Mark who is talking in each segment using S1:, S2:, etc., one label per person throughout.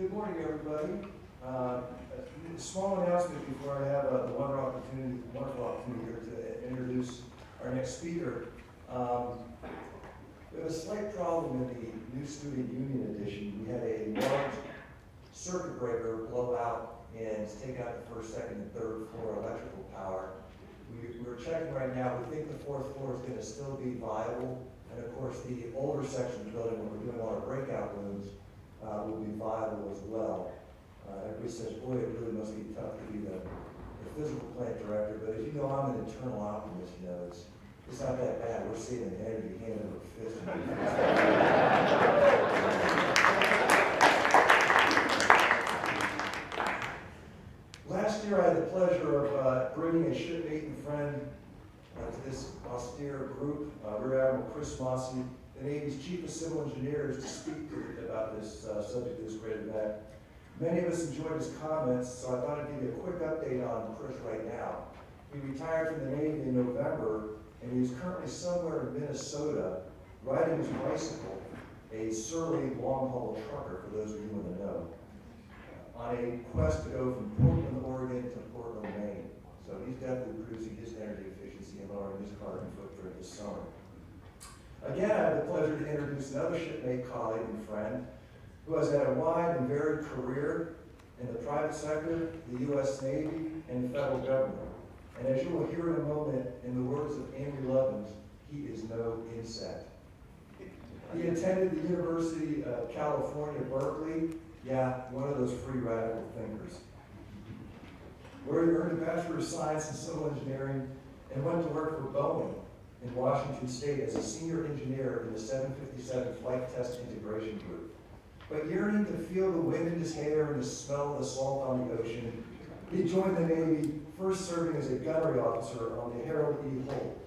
S1: Good morning, everybody. A small announcement before I have the wonderful opportunity here to introduce our next speaker. We have a slight problem in the new Student Union edition. We had a large circuit breaker blow out and take out the first, second, and third floor electrical power. We're checking right now. We think the fourth floor is going to still be viable. And of course, the older section of the building, where we're doing all our breakout rooms, will be viable as well. Everybody says, boy, it really must be tough to be the physical plant director, but as you know, I'm an internal optimist. You know, it's not that bad. We're seeing an energy hand over fist. Last year, I had the pleasure of bringing a shipmate and friend to this austere group, Rear Admiral Chris Mossy, the Navy's Chief of Civil Engineers, to speak about this subject of this great event. Many of us enjoyed his comments, so I thought I'd give you a quick update on Chris right now. He retired from the Navy in November, and he's currently somewhere in Minnesota riding his bicycle, a surly long-haul trucker, for those of you in the know, on a quest to go from Portland, Oregon to Portland, Maine. So he's definitely producing his energy efficiency and lowering his carbon footprint this summer. Again, I have the pleasure to introduce another shipmate, colleague, and friend who has had a wide and varied career in the private sector, the U.S. Navy, and the federal government. And as you will hear in a moment, in the words of Andrew Lovins, he is no insect. He attended the University of California, Berkeley, yeah, one of those free radical thinkers, where he earned a Bachelor of Science in Civil Engineering and went to work for Boeing in Washington State as a senior engineer in the 757 Flight Test Integration Group. But yearning to feel the wind in his hair and the smell of the salt on the ocean, he joined the Navy, first serving as a gunnery officer on the Harold E. Holt.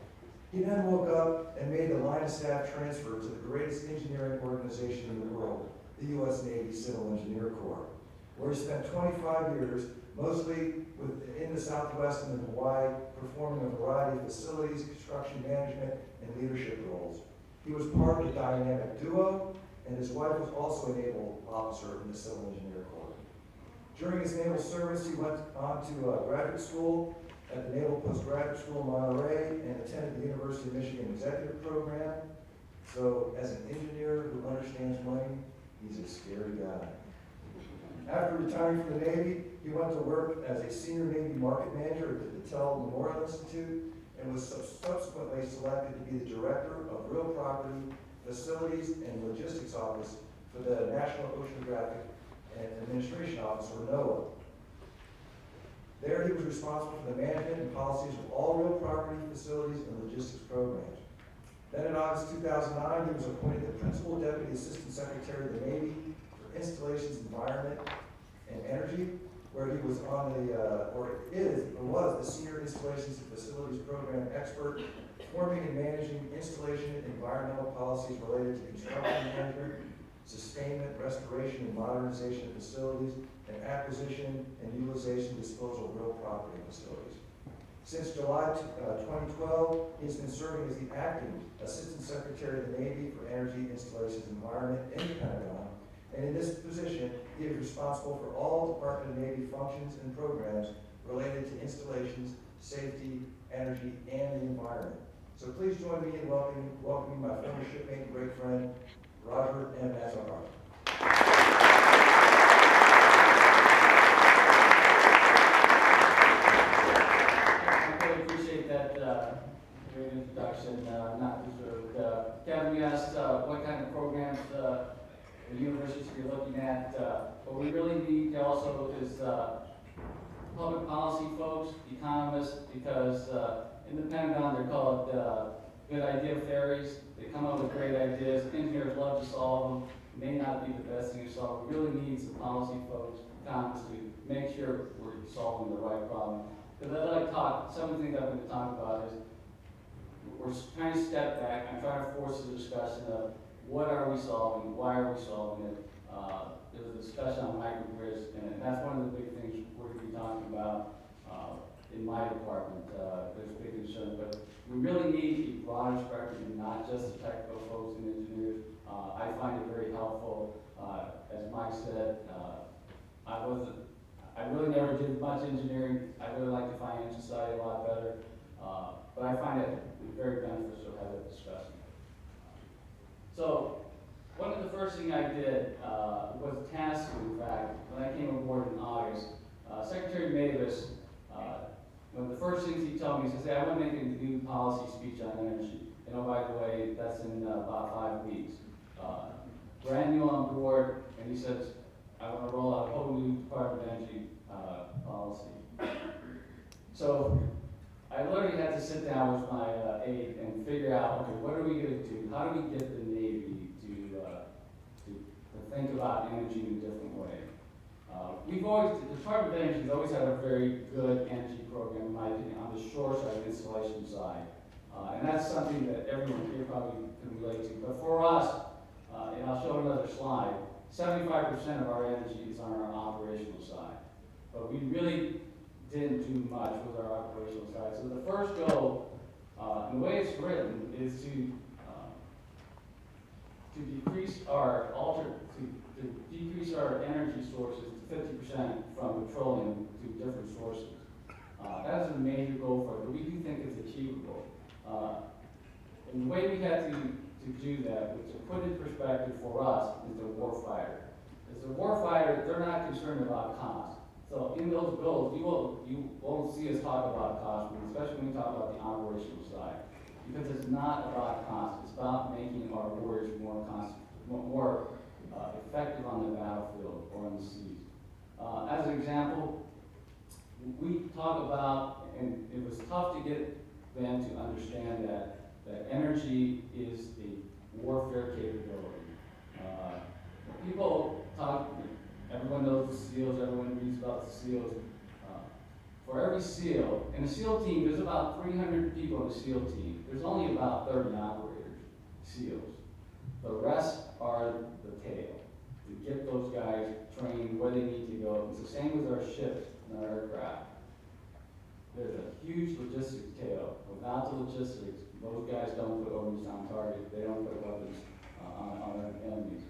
S1: He then woke up and made the line of staff transfer to the greatest engineering organization in the world, the U.S. Navy Civil Engineer Corps, where he spent 25 years, mostly in the Southwest and in Hawaii, performing a variety of facilities, construction management, and leadership roles. He was part of the dynamic duo, and his wife was also a naval officer in the Civil Engineer Corps. During his naval service, he went on to graduate school at the Naval Postgraduate School in Monterey and attended the University of Michigan Executive Program. So, as an engineer who understands money, he's a scary guy. After retiring from the Navy, he went to work as a senior Navy market manager at the Battelle Memorial Institute and was subsequently selected to be the director of Real Property, Facilities, and Logistics Office for the National Oceanographic and Administration Office, or NOAA. There he was responsible for the management and policies of all real property, facilities, and logistics programs. Then in August 2009, he was appointed the Principal Deputy Assistant Secretary of the Navy for Installations, Environment, and Energy, where he was on the, was the Senior Installations and Facilities Program expert, forming and managing installation and environmental policies related to construction management, sustainment, restoration, and modernization of facilities, and acquisition and utilization disposal of real property facilities. Since July 2012, he has been serving as the acting Assistant Secretary of the Navy for Energy, Installations, and Environment in the Pentagon. And in this position, he is responsible for all Department of Navy functions and programs related to installations, safety, energy, and the environment. So please join me in welcoming my former shipmate and great friend, Roger M. Natsuhara.
S2: I really appreciate that great introduction, not deserved. Kevin, you asked what kind of programs the universities are looking at. What we really need also is public policy folks, economists, because in the Pentagon they're called good idea fairies. They come up with great ideas. Engineers love to solve them. It may not be the best thing to solve. We really need some policy folks, economists, to make sure we're solving the right problem. Because as I talk, some of the things I'm going to talk about is we're trying to step back and try to force a discussion of what are we solving, why are we solving it. There was a discussion on microgrids, and that's one of the big things we're going to be talking about in my department. There's a big concern, but we really need a broader spectrum, not just the technical folks and engineers. I find it very helpful As Mike said, I really never did much engineering. I really like the financial side a lot better. But I find it very beneficial as a discussion. So, one of the first things I did was a task, in fact, when I came aboard in August. Secretary Mavis, one of the first things he told me, he says, hey, I want to make a new policy speech on energy. And oh, by the way, that's in about 5 weeks. Brand new on board, and he says, I want to roll out a whole new Department of Energy policy. So I literally had to sit down with my aide and figure out, okay, what are we going to do? How do we get the Navy to think about energy in a different way? The Department of Energy has always had a very good energy program, in my opinion, on the shore side, installation side. And that's something that everyone here probably can relate to. But for us, and I'll show another slide, 75% of our energy is on our operational side. But we really didn't do much with our operational side. So the first goal, and the way it's written, is to decrease our decrease our energy sources to 50% from petroleum to different sources. That is a major goal for it, but we do think it's achievable. And the way we had to do that, to put in perspective for us, is the warfighter. As a warfighter, they're not concerned about cost. So in those goals, you won't see us talk about cost, especially when we talk about the operational side, because it's not about cost. It's about making our warriors more effective on the battlefield or on the seas. As an example, we talk about, and it was tough to get them to understand that energy is a warfare capability. People talk, everyone knows the SEALs, everyone reads about the SEALs. For every SEAL, in a SEAL team, there's about 300 people in a SEAL team. There's only about 30 operators, SEALs. The rest are the tail. To get those guys trained where they need to go. It's the same with our ships and our aircraft. There's a huge logistics tail. Without the logistics, those guys don't put orders on target. They don't put weapons on our enemies.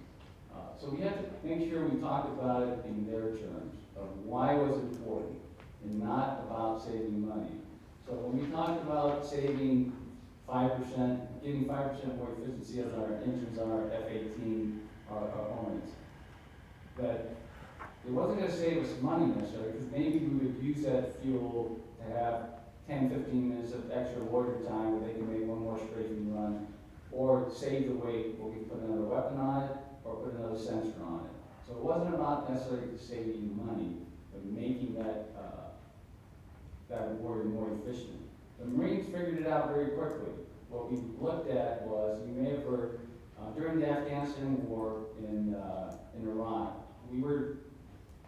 S2: So we have to make sure we talk about it in their terms of why it was important and not about saving money. So when we talk about saving 5%, getting 5% more efficiency on our engines on our F-18, our Hornets, that it wasn't going to save us money necessarily, because maybe we would use that fuel to have 10, 15 minutes of extra water time where they can make one more strafing run, or save the weight where we put another weapon on it, or put another sensor on it. So it wasn't about necessarily saving money, but making that warrior more efficient. The Marines figured it out very quickly. What we looked at was, you may have heard, during the Afghanistan war in Iraq,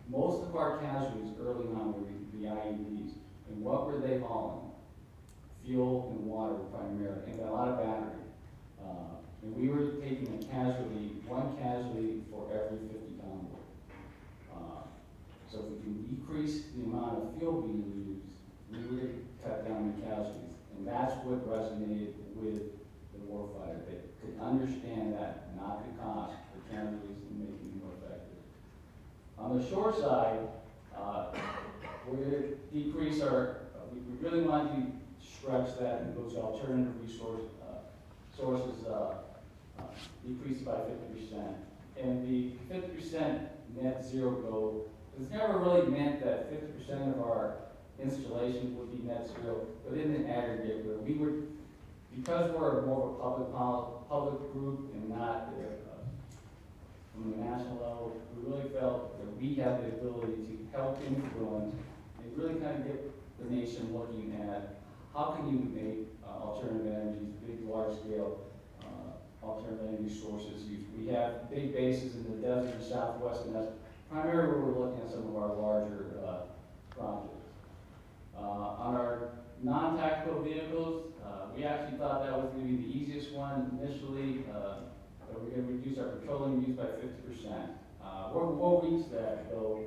S2: most of our casualties early on were the IEDs. And what were they hauling? Fuel and water primarily, and a lot of battery. And we were taking one casualty for every 50 convoy. So if we can decrease the amount of fuel being used, we would cut down the casualties. And that's what resonated with the warfighter. They could understand that, not the cost, the casualties, and making them more effective. On the shore side, we're going to decrease we really want to stretch that and those alternative sources decreased by 50%. And the 50% net zero goal has never really meant that 50% of our installation would be net zero, but in the aggregate, where we would, because we're more of a public group and not from the national level, we really felt that we have the ability to help influence and really kind of get the nation looking at how can you make alternative energies, big, large-scale alternative energy sources used. We have big bases in the desert and southwest, and that's primarily where we're looking at some of our larger projects. On our non-tactical vehicles, we actually thought that was going to be the easiest one initially. But we're going to reduce our petroleum use by 50%. We'll reach that, though.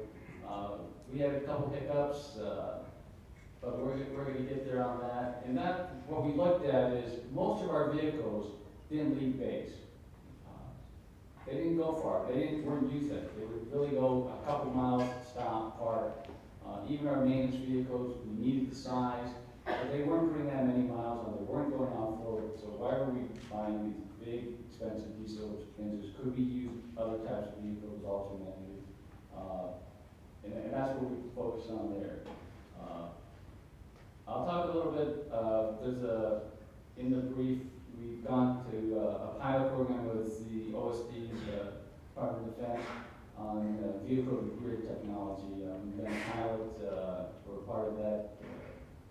S2: We had a couple hiccups, but we're going to get there on that. And that, what we looked at is most of our vehicles didn't leave base. They didn't go far. Weren't used it. They would really go a couple miles, stop, park. Even our maintenance vehicles, we needed the size, but they weren't putting that many miles on. They weren't going off-road. So why were we buying these big, expensive diesel engines? Could we use other types of vehicles alternately? And that's what we focus on there. I'll talk a little bit, in the brief, we've gone to a pilot program with the OSP's Department of Defense on vehicle-to-grid technology. We've done a pilot, we're part of that.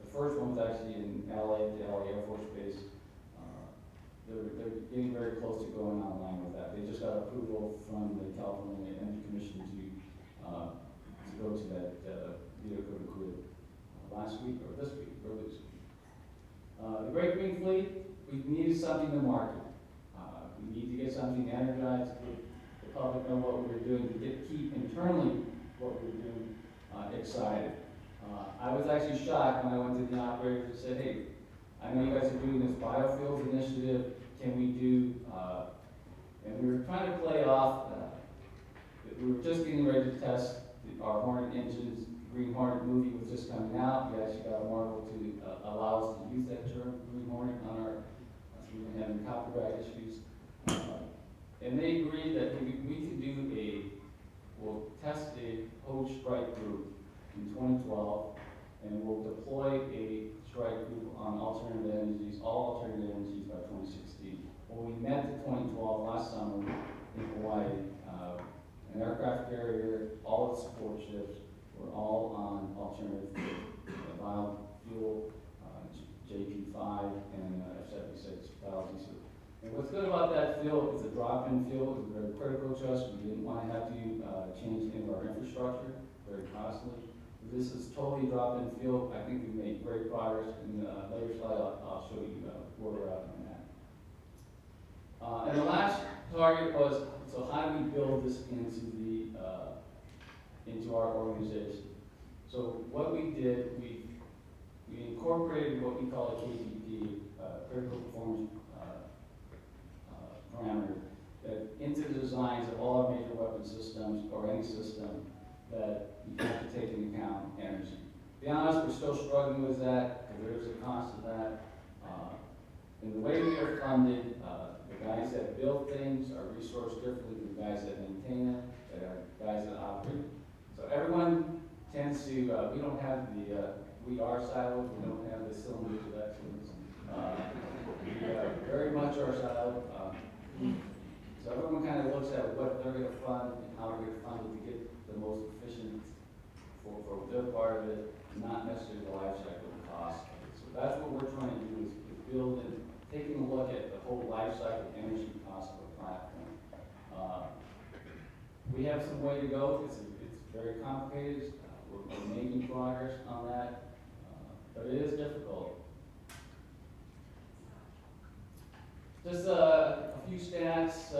S2: The first one was actually in LA, at the LA Air Force Base. They're getting very close to going online with that. They just got approval from the California Energy Commission to go to that vehicle-to-grid last week or this week, early this week. The Great Green Fleet, we needed something to market. We need to get something energized, get the public know what we were doing, to keep internally what we were doing excited. I was actually shocked when I went to the operators and said, hey, I know you guys are doing this biofuels initiative, can we do, and we were trying to play off, we were just getting ready to test our Hornet engines. Green Hornet movie was just coming out. We actually got Marvel to allow us to use that term, Green Hornet, on our, so we were having copyright issues. And they agreed that we could do we'll test a Hoge strike group in 2012, and we'll deploy a strike group on alternative energies, all alternative energies by 2016. Well, we met in 2012 last summer in Hawaii. An aircraft carrier, all its support ships, were all on alternative biofuel, JP5 and F76 diesel. And what's good about that fuel, it's a drop-in fuel, it's very critical to us. We didn't want to have to change any of our infrastructure, very costly. This is totally drop-in fuel. I think we've made great progress. In the later slide, I'll show you where we're at on that. And the last target was, so how do we build this into our organization? So what we did, we incorporated what we call a KPP, critical performance parameter, that into the designs of all our major weapon systems or any system that you have to take into account energy. To be honest, we're still struggling with that, because there is a cost to that. And the way we are funded, the guys that build things are resourced differently than the guys that maintain it, that are guys that operate. So everyone tends to, we don't have we are siloed, we don't have the cylinders of excellence. We very much are siloed. So everyone kind of looks at what they're going to fund and how they're going to fund it to get the most efficient for their part of it, not necessarily the life cycle cost. So that's what we're trying to do is build and taking a look at the whole life cycle energy cost of a platform. We have some way to go. It's very complicated. We're making progress on that, but it is difficult. Just a few stats.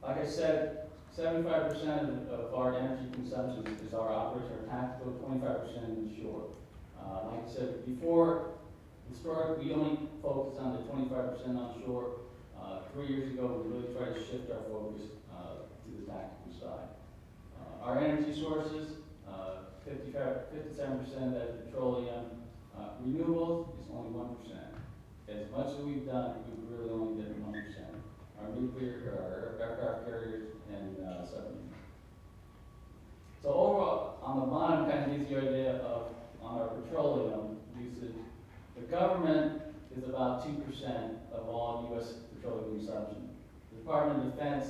S2: Like I said, 75% of our energy consumption is our operational tactical, 25% is shore. Like I said before, historically, we only focused on the 25% on shore. 3 years ago, we really tried to shift our focus to the tactical side. Our energy sources, 57% of that is petroleum. Renewables is only 1%. As much as we've done, we've really only done 1%. Our nuclear, our aircraft carriers, and submarines. So overall, on the bottom kind of gives you an idea of, on our petroleum usage, the government is about 2% of all U.S. petroleum consumption. The Department of Defense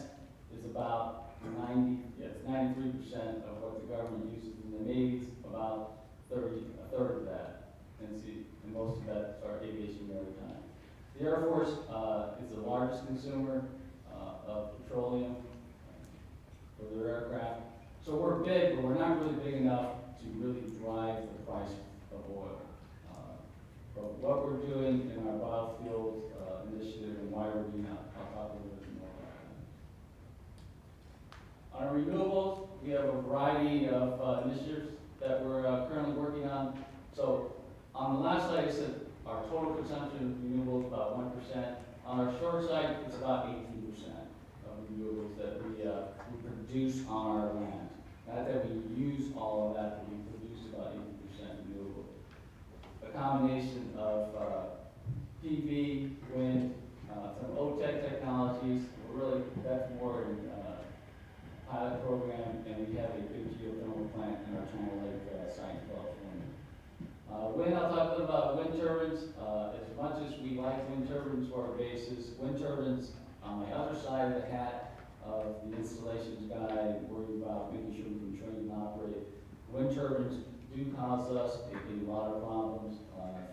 S2: is about 93% of what the government uses, and the Navy's about a third of that. And most of that are aviation maritime. The Air Force is the largest consumer of petroleum for their aircraft. So we're big, but we're not really big enough to really drive the price of oil. But what we're doing in our biofuels initiative and why we're doing that, I'll talk a little bit more about that. On renewables, we have a variety of initiatives that we're currently working on. So on the last slide, I said our total consumption of renewables is about 1%. On our short side, it's about 18%. renewables that we produce on our land. Not that we use all of that, but we produce about 80% renewable. A combination of PV, wind, some OTEC technologies. That's more in pilot program, and we have a big geothermal plant in our China Lake site in California. Wind, I'll talk a little about wind turbines. As much as we like wind turbines for our bases, wind turbines on the other side of the hat of the installations guy, worried about making sure we can train and operate. Wind turbines do cause us a lot of problems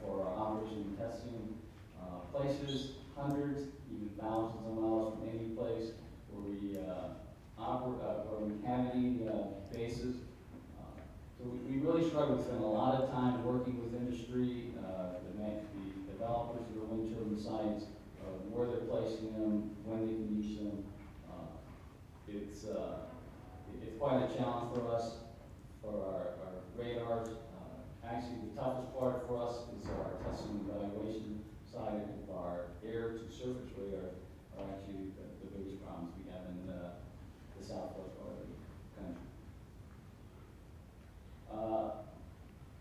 S2: for our operation and testing places, hundreds, even thousands of miles from any place where we where we have any bases. So we really struggle. We spend a lot of time working with industry, the developers of the wind turbine sites, where they're placing them, when they can use them. It's quite a challenge for us, for our radars. Actually, the toughest part for us is our testing and evaluation side of our air to surface radar are actually the biggest problems we have in the southwest part of the country.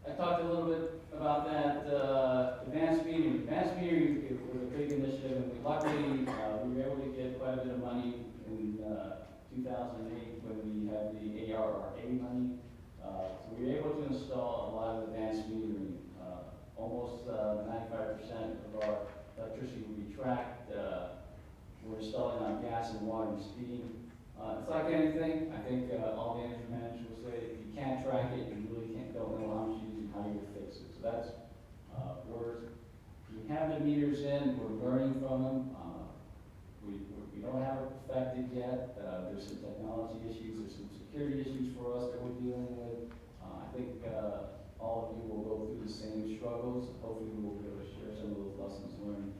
S2: I talked a little bit about that advanced metering. Advanced metering was a big initiative, and luckily we were able to get quite a bit of money in 2008 when we had the ARRA money. So we were able to install a lot of advanced metering. Almost 95% of our electricity will be tracked. We're installing on gas and water and steam. It's like anything. I think all the energy managers will say, if you can't track it, you really don't know how much you're using, how you fix it. So that's we have the meters in. We're learning from them. We don't have it perfected yet. There's some technology issues. There's some security issues for us that we're dealing with. I think all of you will go through the same struggles. Hopefully we will be able to share some of those lessons learned.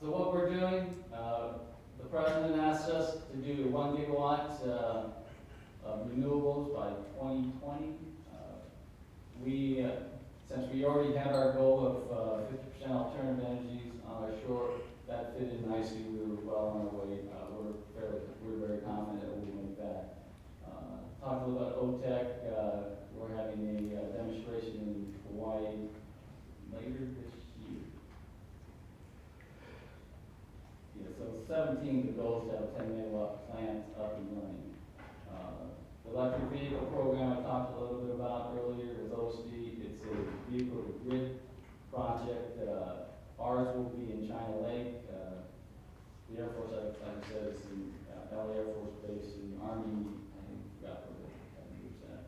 S2: So what we're doing, the president asked us to do 1 gigawatt of renewables by 2020. Since we already had our goal of 50% alternative energies on our shore, that fit in nicely. We were well on our way. We're very confident that we'll make that. Talk a little about OTEC. We're having a demonstration in Hawaii later this year. Yeah, so 17, the goal is to have a 10 megawatt plant up and running. The electric vehicle program I talked a little bit about earlier with OSD. It's a vehicle to grid project. Ours will be in China Lake. The Air Force, like I said, is in LA Air Force Base, and the Army, I think, forgot where that moves at.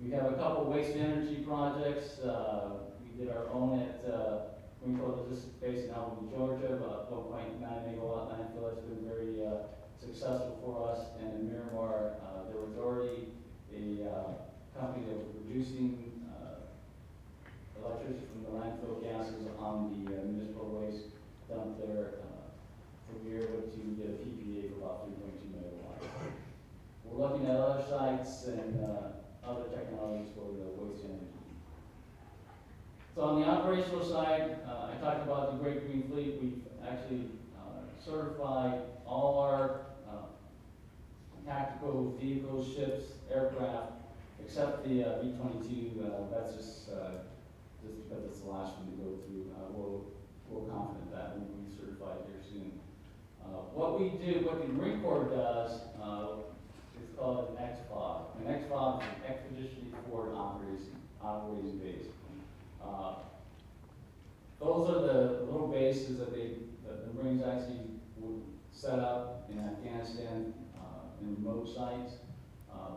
S2: We have a couple waste energy projects. We did our own at Marine Corps Logistics Base in Alvin, Georgia, about 1.9 megawatt landfill. It's been very successful for us. And in Miramar, there was already a company that was producing electricity from the landfill gases on the municipal waste dump there. So we were able to get a PPA for about 3.2 megawatts. We're looking at other sites and other technologies for the waste energy. So on the operational side, I talked about the Great Green Fleet. We've actually certified all our tactical vehicles, ships, aircraft, except the B-22. That's just because it's the last one to go through. We're confident that we'll be certified here soon. What the Marine Corps does, is called an XFOB. An XFOB is an Expeditionary Forward Operating Base. Those are the little bases that the Marines actually would set up in Afghanistan, in remote sites.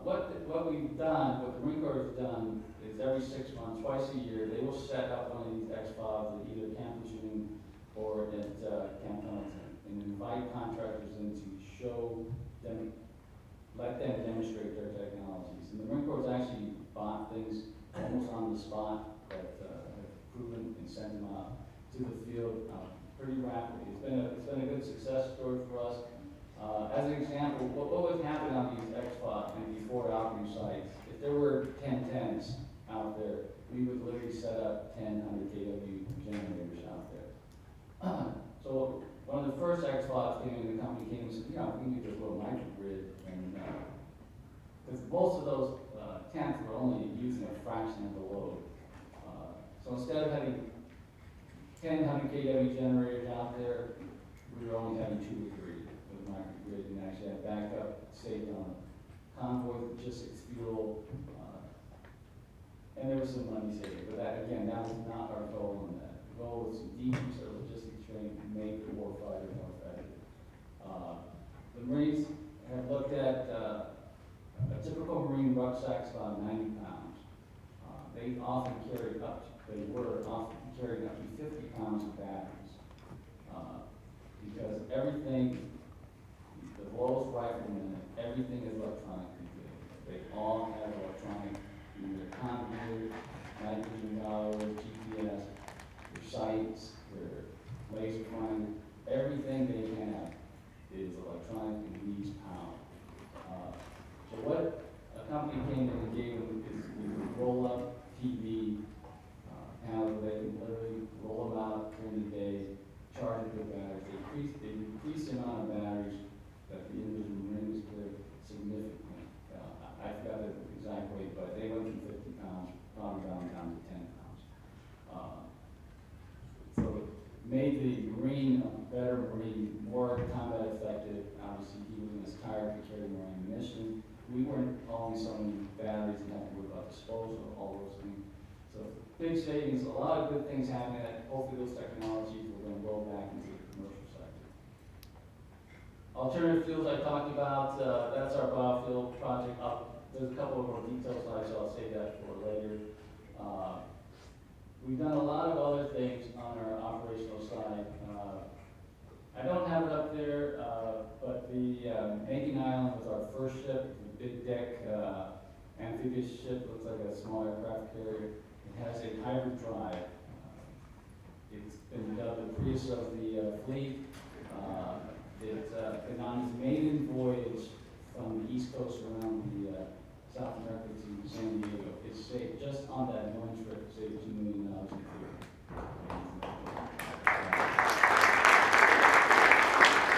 S2: What we've done, what the Marine Corps has done, is every 6 months, twice a year, they will set up one of these XFOBs at either Camp Lejeune or at Camp Pendleton, and invite contractors in to show them, let them demonstrate their technologies. And the Marine Corps has actually bought things almost on the spot that have proven and sent them out to the field pretty rapidly. It's been a good success story for us. As an example, what would happen on these XFOB and before operating sites? If there were 10 tents out there, we would literally set up 10 100 kW generators out there. So one of the first ex-pilots came in, the company came and said, you know, we need this little microgrid, and, because most of those, tanks were only using a fraction of the load. So instead of having 100 kW generators out there, we were only having 2 or 3 with microgrid, and actually had backup saved on convoy logistics fuel, and there was some money saved. But that, again, that was not our goal in that. The goal was to decrease our logistics training and make the warfighter more effective. The Marines have looked at a typical Marine rucksack's about 90 pounds. They often carry they were often carrying up to 50 pounds of batteries. Because everything, the lowest riflemen, everything is electronically good. They all have electronic, either computer, night vision goggles, GPS, their sights, their laser finder, everything they have is electronic and needs power. So what a company came in and gave them is a roll-up TV panel where they can literally roll them out during the day, charge it with batteries. They increased the amount of batteries that the individual Marines carry significantly. I forgot the exact weight, but they went from 50 pounds, probably down to 10 pounds. So it made the Marine a better Marine, more combat effective. Obviously, he wasn't as tired to carry more ammunition. We weren't hauling so many batteries and having to worry about disposal, all those things. So big savings, a lot of good things happening that hopefully those technologies will then roll back into the commercial sector. Alternative fuels I talked about, that's our biofuel project. There's a couple of more detailed slides, so I'll save that for later. We've done a lot of other things on our operational side. I don't have it up there, but the Making Island was our first ship, the big deck amphibious ship, looks like a small aircraft carrier. It has a hybrid drive. It's been dubbed the Prius of the fleet. It's been on its maiden voyage from the East Coast around the South America to San Diego. It's saved, just on that one trip, saved $2 million in fuel.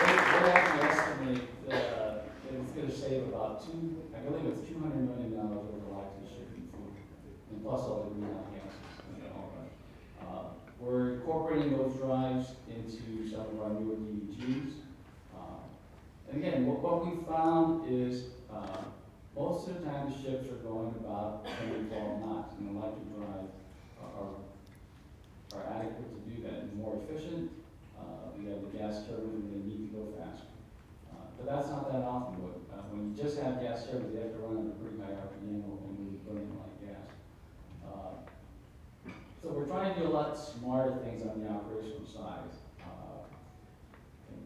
S2: They actually estimate that it's going to save about I believe it's $200 million over the life of the ship and fuel, and plus all the greenhouse gases. We're incorporating those drives into some of our newer DDGs. And again, what we found is most of the time the ships are going about 10 to 12 knots, and electric drives are adequate to do that and more efficient. We have the gas turbines and they need to go faster. But that's not that often. When you just have gas turbines, they have to run at a pretty high RPM and really burn like gas. So we're trying to do a lot smarter things on the operational side.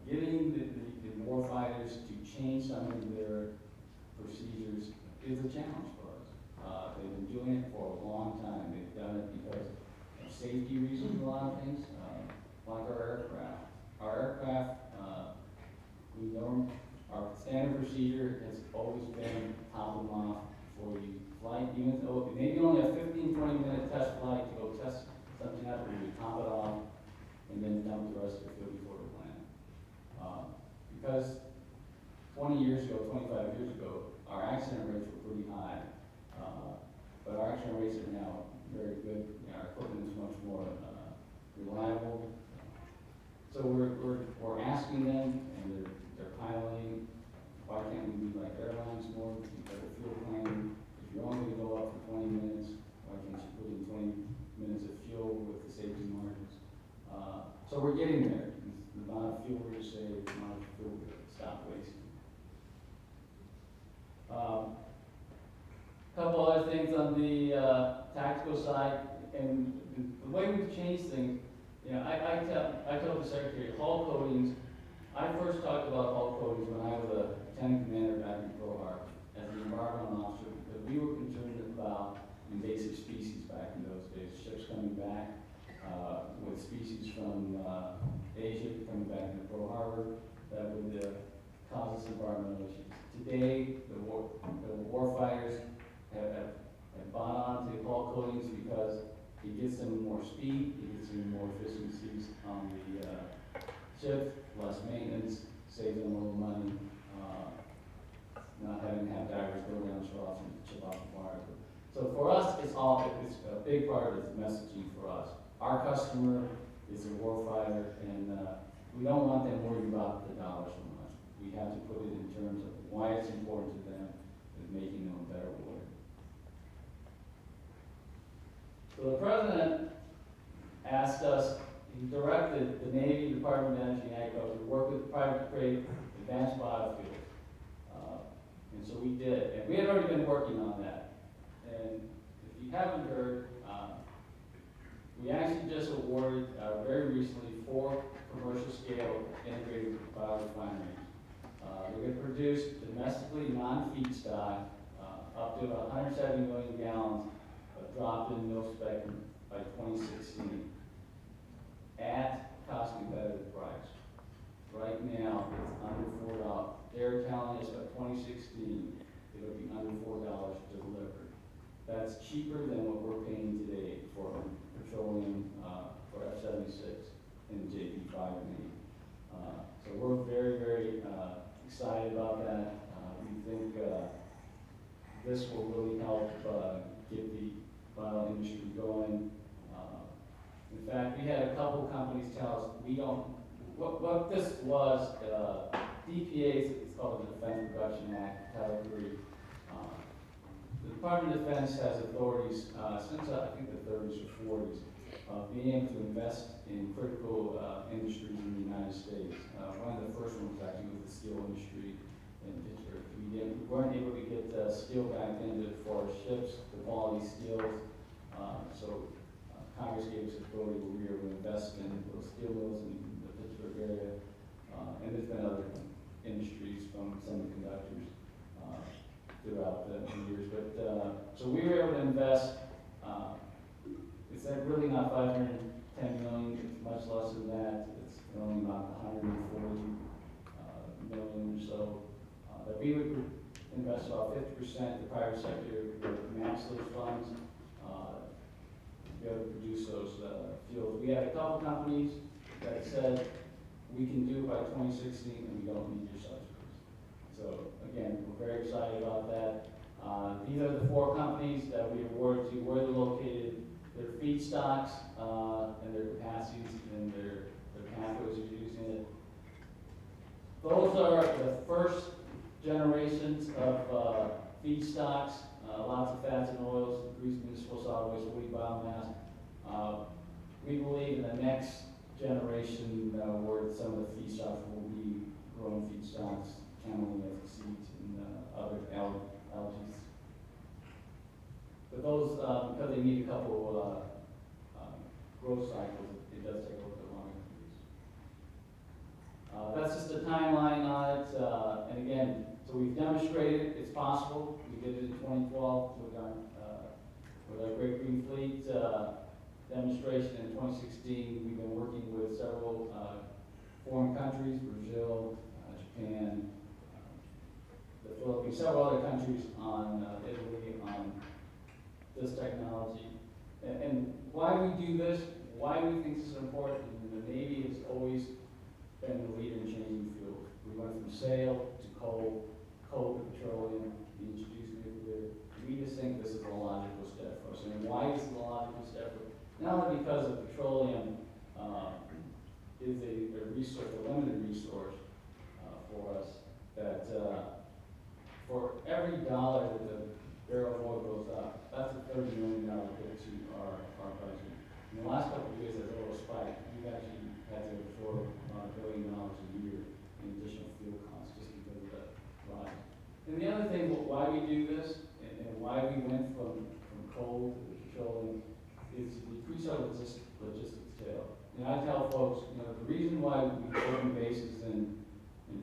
S2: Getting the warfighters to change some of their procedures is a challenge for us. They've been doing it for a long time. They've done it because of safety reasons, a lot of things, like our aircraft. Our aircraft, we know our standard procedure has always been top them off before you flight, even though maybe only a 15-20 minute test flight to go test something out where you top it off and then dump the rest of the fuel before the land. Because 20 years ago, 25 years ago, our accident rates were pretty high, but our accident rates are now very good. Our equipment is much more reliable. So we're asking them, and they're piloting. Why can't we be like airlines more? Better fuel planning. If you're only going to go up for 20 minutes, why can't you put in 20 minutes of fuel with the safety margins? So we're getting there. The amount of fuel we're saving, the amount of fuel we stop wasting. Couple other things on the tactical side, and the way we've changed things. You know, I told the secretary, hull coatings. I first talked about hull coatings when I was a lieutenant commander back in Pearl Harbor as an environmental officer, because we were concerned about invasive species back in those days. Ships coming back with species from Asia coming back into Pearl Harbor that would cause us environmental issues. Today, the warfighters have bought on to hull coatings because it gets them more speed, it gets them more efficiencies on the ship, less maintenance, saves them a little money, not having to have divers go around shore off and chip off the water. So for us, it's a big part of its messaging for us. Our customer is a warfighter, and we don't want them worried about the dollars so much. We have to put it in terms of why it's important to them and making them a better warrior. So the President asked us, he directed the Navy, Department of Energy and Agriculture to work with private to create advanced biofuels. And so we did, and we had already been working on that. And if you haven't heard, we actually just awarded very recently 4 commercial scale integrated biorefineries. They're going to produce domestically non-feedstock up to about 170 million gallons of drop-in milk spectrum by 2016 at cost competitive price. Right now, it's under $4. They're telling us by 2016 it'll be under $4 delivered. That's cheaper than what we're paying today for petroleum for F-76 and JP5 and 8. So we're very, very excited about that. We think this will really help get the bio industry going. In fact, we had a couple companies tell us we don't, what this was, DPA, it's called the Defense Production Act, Title III. The Department of Defense has authorities since I think the 30s or 40s of being able to invest in critical industries in the United States. One of the first ones actually was the steel industry in Pittsburgh. We weren't able to get steel back into for our ships, the quality steels. So Congress gave us authority where we were able to invest in those steel mills in the Pittsburgh area. And there's been other industries from semiconductors throughout the years. But so we were able to invest. It's really not 510 million. It's much less than that. It's only about 140 million or so. That we would invest about 50%. The private sector would match those funds to be able to produce those fuels. We had a couple companies that said we can do it by 2016 and we don't need your subsidies. So again, we're very excited about that. These are the 4 companies that we awarded to, where they're located, their feedstocks and their capacities and their pathways of using it. Those are the first generations of feedstocks, lots of fats and oils, grease, municipal solid waste, woody biomass. We believe in the next generation where some of the feedstocks will be grown feedstocks, camelina seeds, and other algae. But those, because they need a couple growth cycles, it does take a little bit longer to produce. That's just a timeline on it. And again, so we've demonstrated it's possible. We did it in 2012 with our Great Green Fleet demonstration. In 2016, we've been working with several foreign countries, Brazil, Japan, the Philippines, several other countries on Italy, on this technology. And why we do this, why we think this is important, the Navy has always been the leader in changing fuels. We went from sail to coal to petroleum, we introduced nuclear. We just think this is a logical step for us. And why is it a logical step for us? Not only because of petroleum is a resource, a limited resource for us, that for every dollar that the barrel of oil goes up, that's a $30 million hit to our budget. In the last couple of years, as oil spiked, we've actually had to absorb $1 billion a year in additional fuel costs just because of that rise. And the other thing, why we do this, and why we went from coal to petroleum, is to decrease our logistics tail. And I tell folks, the reason why we open bases in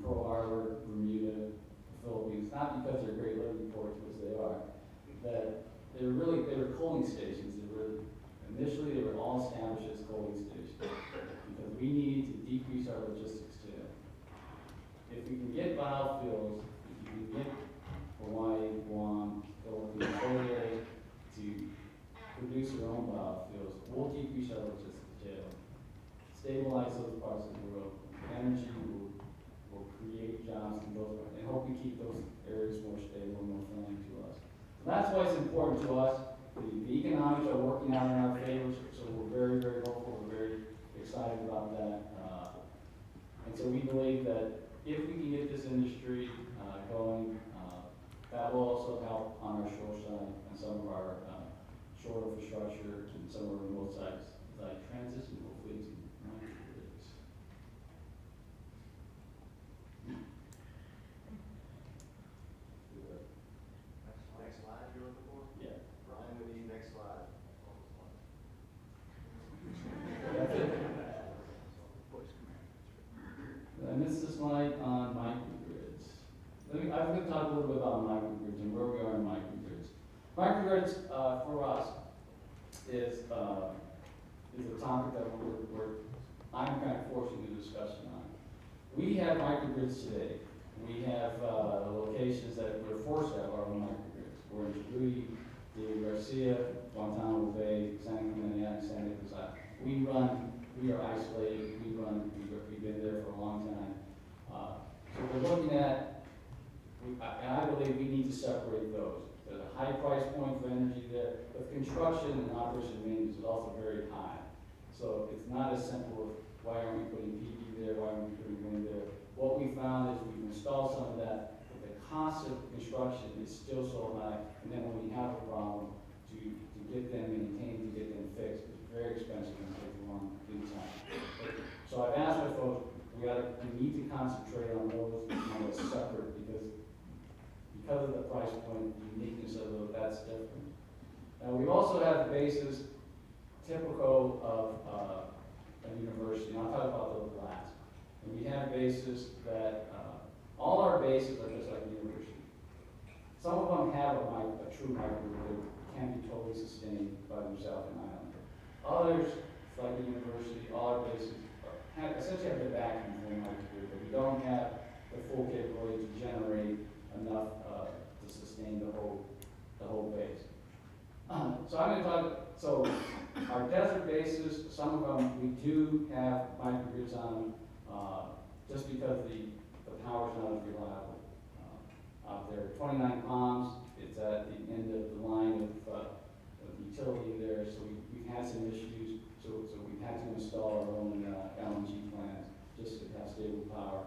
S2: Pearl Harbor, Bermuda, the Philippines, not because they're great living ports, which they are, that they were coaling stations. Initially, they were all established as coaling stations because we needed to decrease our logistics tail. If we can get biofuels, if you can get Hawaii, Guam, Philippines, Korea to produce their own biofuels, we'll decrease our logistics tail, stabilize those parts of the world, and and hope we keep those areas more stable and more friendly to us. So that's why it's important to us. The economics are working out in our favor, so we're very, very hopeful, we're very excited about that. And so we believe that if we can get this industry going, that will also help on our shore side and some of our shore infrastructure and some of our remote sites, like transition hopefully to microgrids.
S3: Next slide you're looking for?
S2: Yeah.
S3: Brian, we need next slide.
S2: That's it. And this is like on microgrids. I'm going to talk a little bit about microgrids and where we are in microgrids. Microgrids for us is a topic that I'm kind of forcing the discussion on. We have microgrids today. We have locations that we're forced to have our own microgrids. We're in Djibouti, Diego Garcia, Guantanamo Bay, Santa Clara, Santa Cruz. We are isolated. We've been there for a long time. So we're looking at, and I believe we need to separate those. There's a high price point for energy there, but construction and operation and maintenance is also very high. So it's not as simple as why aren't we putting PV there, why aren't we putting wind there. What we found is we've installed some of that, but the cost of construction is still so high, and then when we have a problem, to get them maintained, to get them fixed, it's very expensive and takes a long lead time. So I've asked my folks, we need to concentrate on those separate because of the price point, the uniqueness of those, that's different. Now we also have bases typical of a university, and I'll talk about those last. And we have bases that, all our bases are just like a university. Some of them have a true microgrid, can be totally sustained by themselves in island. Others, like a university, all our bases essentially have the backing for a microgrid, but we don't have the full capability to generate enough to sustain the whole base. So I'm going to talk. So our desert bases, some of them we do have microgrids on, just because the power is not as reliable out there. 29 Palms, it's at the end of the line of utility there, so we've had some issues. So we've had to install our own LNG plants just to have stable power.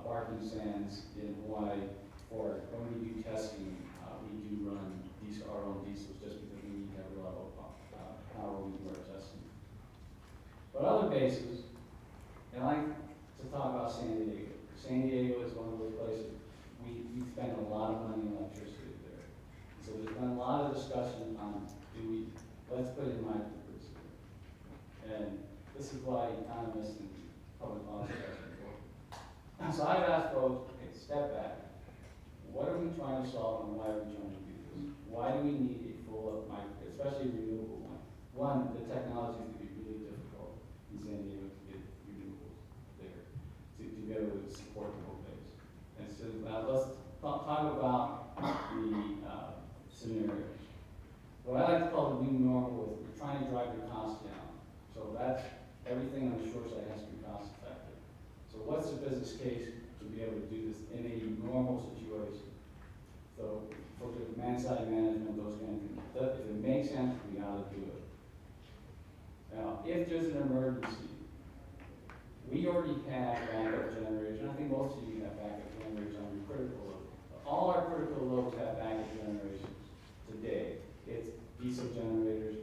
S2: Barking Sands in Hawaii, for when we do testing, we do run our own diesels just because we need to have reliable power when we do our testing. But other bases, and I like to talk about San Diego. San Diego is one of those places we spend a lot of money on electricity there. So there's been a lot of discussion on let's put in microgrids here. And this is why economists and public policy are important. So I've asked folks, okay, step back. What are we trying to solve and why are we trying to do this? Why do we need a full microgrid, especially a renewable one? One, the technology is going to be really difficult in San Diego to get renewables there, to be able to support the whole base. And so now let's talk about the scenarios. What I like to call the new normal is we're trying to drive the cost down. So that's everything on the shore side has to be cost effective. So what's the business case to be able to do this in a normal situation? So for the demand side management, those kind of things. If it makes sense, we ought to do it. Now, if there's an emergency, we already have backup generators, and I think most of you have backup generators on your critical load. All our critical loads have backup generations today. It's diesel generators,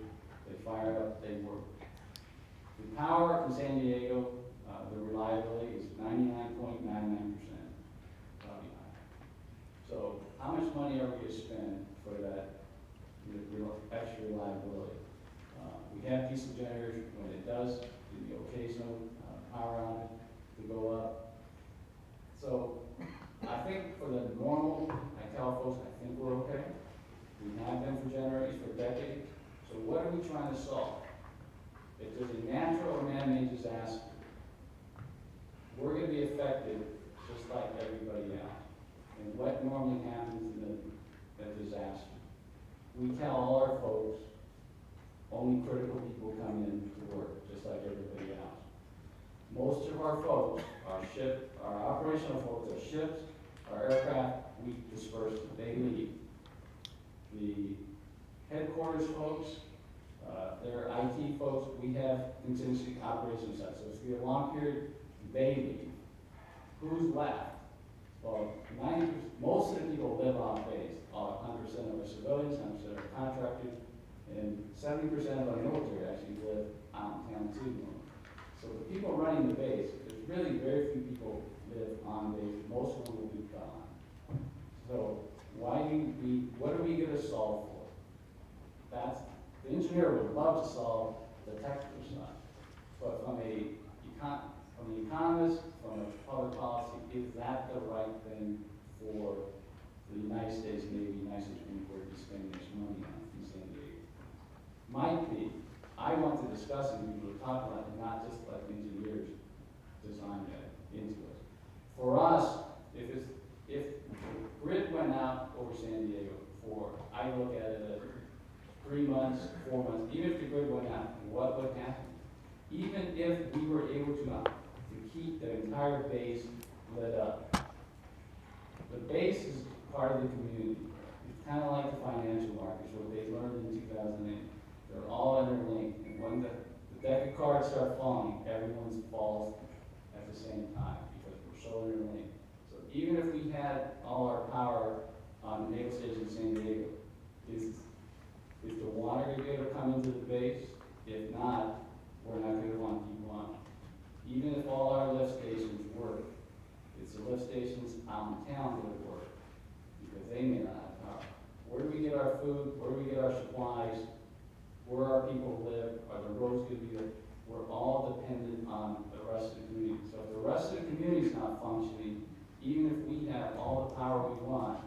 S2: they fire up, they work. The power in San Diego, the reliability is 99.99%, probably high. So how much money are we to spend for that extra reliability? We have diesel generators when it does, the occasional power outage to go up. So I think for the normal, I tell folks, I think we're okay. We have been for generators for decades. So what are we trying to solve? If there's a natural or man-made disaster, we're going to be affected just like everybody else. And what normally happens in a disaster? We tell all our folks, only critical people come in to work, just like everybody else. Most of our folks, our operational folks, are ships, our aircraft, we disperse them, they leave. The headquarters folks, their IT folks, we have contingency operations sites, so it's gonna be a long period, they leave. Who's left? Well, most of the people live on base, 100% of our civilians, 100% are contractors, and 70% of our military actually live out in town too. So the people running the base, there's really very few people live on base, most of them will be gone. So what are we gonna solve for? The engineer would love to solve the technical side, but from an economist, from a public policy, is that the right thing for the United States Navy, United States Marine Corps to be spending this money on in San Diego? Might be. I want to discuss it, we were talking about it, not just like engineers design that into it. For us, if the grid went out over San Diego for, I look at it as 3 months, 4 months, even if the grid went out, what would happen? Even if we were able to keep the entire base lit up, the base is part of the community. It's kind of like the financial markets, what they learned in 2008. They're all interlinked, and when the deck of cards start falling, everyone's falls at the same time because we're so interlinked. So even if we had all our power on the naval station in San Diego, is the water going to be able to come into the base? If not, we're not going to want to keep on. Even if all our lift stations work, it's the lift stations out in town that work because they may not have power. Where do we get our food? Where do we get our supplies? Where our people live? Are the roads going to be there? We're all dependent on the rest of the community. So if the rest of the community is not functioning, even if we have all the power we want,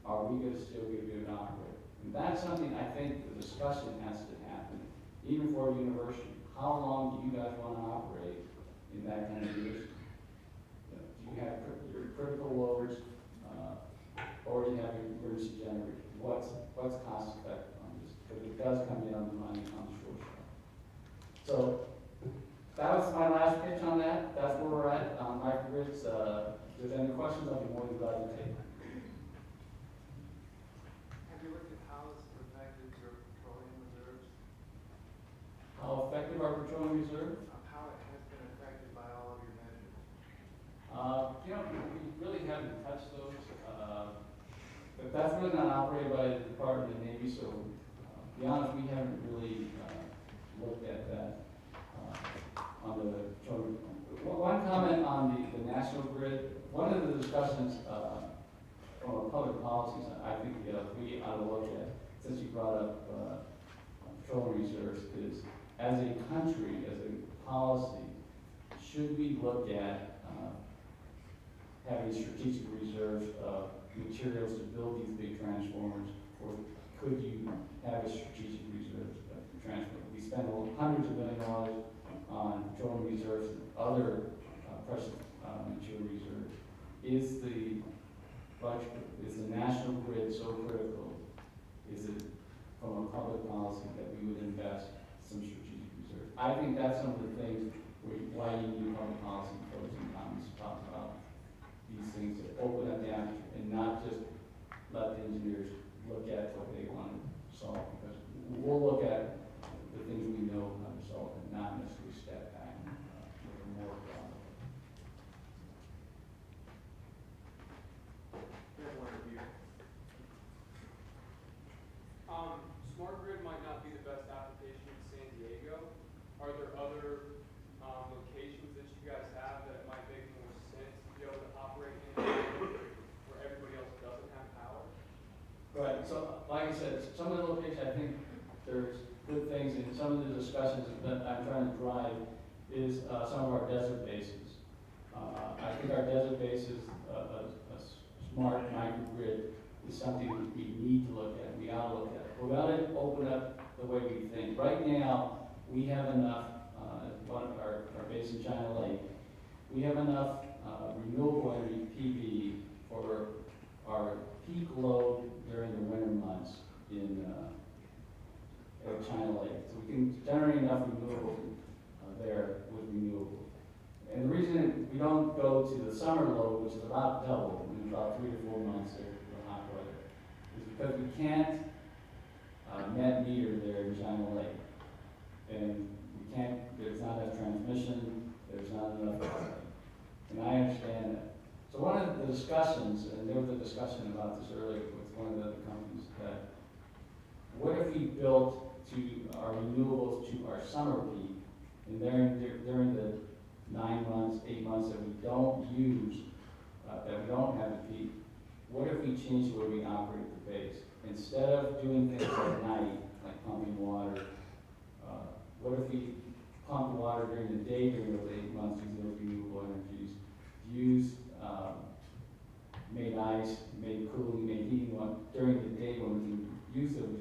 S2: are we going to still be able to operate? And that's something I think the discussion has to happen, even for a university. How long do you guys want to operate in that kind of condition? Do you have your critical loads, or do you have your emergency generator? What's cost effective on this? Because it does come down to money on the short side. So that was my last pitch on that. That's where we're at on microgrids. If there's any questions, I'll be more than glad to take them.
S3: Have you looked at how this has affected your petroleum reserves?
S2: How effective our petroleum reserve?
S3: How it has been affected by all of your measures?
S2: We really haven't touched those. But that's really not operated by the Department of the Navy, so to be honest, we haven't really looked at that on the petroleum. One comment on the national grid. One of the discussions from a public policy side, I think we ought to look at, since you brought up petroleum reserves, is as a country, as a policy, should we look at having strategic reserves of materials to build these big transformers, or could you have a strategic reserve of transformers? We spend hundreds of $millions on petroleum reserves and other precious material reserves. Is the national grid so critical? Is it from a public policy that we would invest some strategic reserves? I think that's some of the things why you need public policy folks and comments to talk about these things, to open up the aperture and not just let the engineers look at what they want to solve, because we'll look at the things we know how to solve and not necessarily step back and look at more problem.
S3: We have one review.
S4: Smart grid might not be the best application in San Diego. Are there other locations that you guys have that it might make more sense to be able to operate in where everybody else doesn't have power?
S2: Right, so like I said, some of the locations, I think there's good things, and some of the discussions that I'm trying to drive is some of our desert bases. I think our desert bases, a smart microgrid is something we need to look at, we ought to look at. We ought to open up the way we think. Right now, we have enough, one of our base in China Lake, we have enough renewable energy PV for our peak load during the winter months in China Lake. So we can generate enough renewable there with renewable. And the reason we don't go go to the summer load, which is about double, in about 3 to 4 months of hot weather, is because we can't net meter there in China Lake. And we can't, there's not enough transmission, there's not enough, and I understand that. So one of the discussions, and there was a discussion about this earlier with one of the other companies, that what if we built to our renewables to our summer peak, and during the 9 months, 8 months that we don't use, that we don't have the peak, what if we change the way we operate the base? Instead of doing things at night, like pumping water, what if we pump water during the day during those 8 months using those renewable energies, use made ice, made cooling, made heating during the day when we can use those,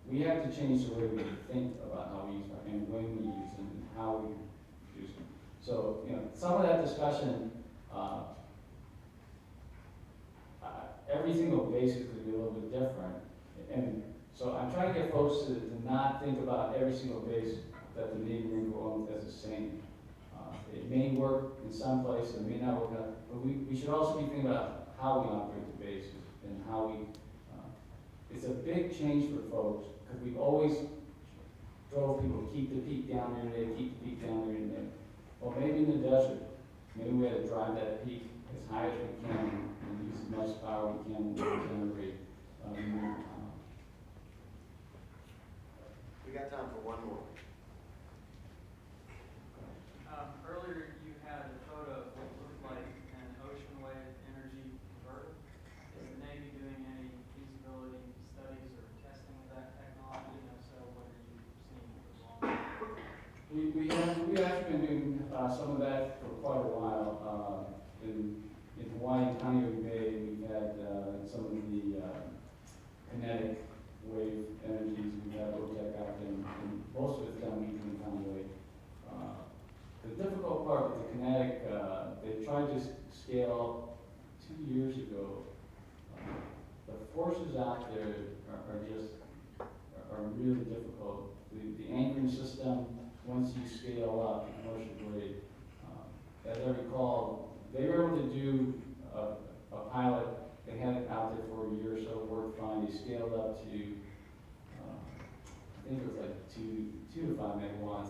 S2: we have to change the way we think about how we use them and when we use them and how we use them. So, some of that discussion, every single base is going to be a little bit different. And so I'm trying to get folks to not think about every single base that the Navy Marine Corps owns as the same. It may work in some places, it may not work out, but we should also be thinking about how we operate the bases and how we, it's a big change for folks, because we've always drove people to keep the peak down during the day, keep the peak down during the day. Well, maybe in the desert, maybe we had to drive that peak as high as we can and use as much power we can to generate more power.
S5: We got time for one more.
S3: Earlier you had a photo of what looked like an ocean wave energy converter. Is the Navy doing any feasibility studies or testing of that technology? And if so, what are you seeing for the long term?
S2: We've actually been doing some of that for quite a while. In Hawaii and Kaneohe Bay, we've had some of the kinetic wave energies. We've had OTEC out there, and most of it's done in Kaneohe. The difficult part with the kinetic, they tried to scale 2 years ago. The forces out there are really difficult. The anchoring system, once you scale up commercial grade, as I recall, they were able to do a pilot. They had it out there for a year or so, it worked fine. They scaled up to, I think it was like 2 to 5 megawatts.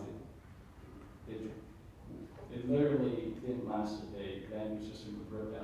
S2: It literally didn't last a day. The anchoring system would rip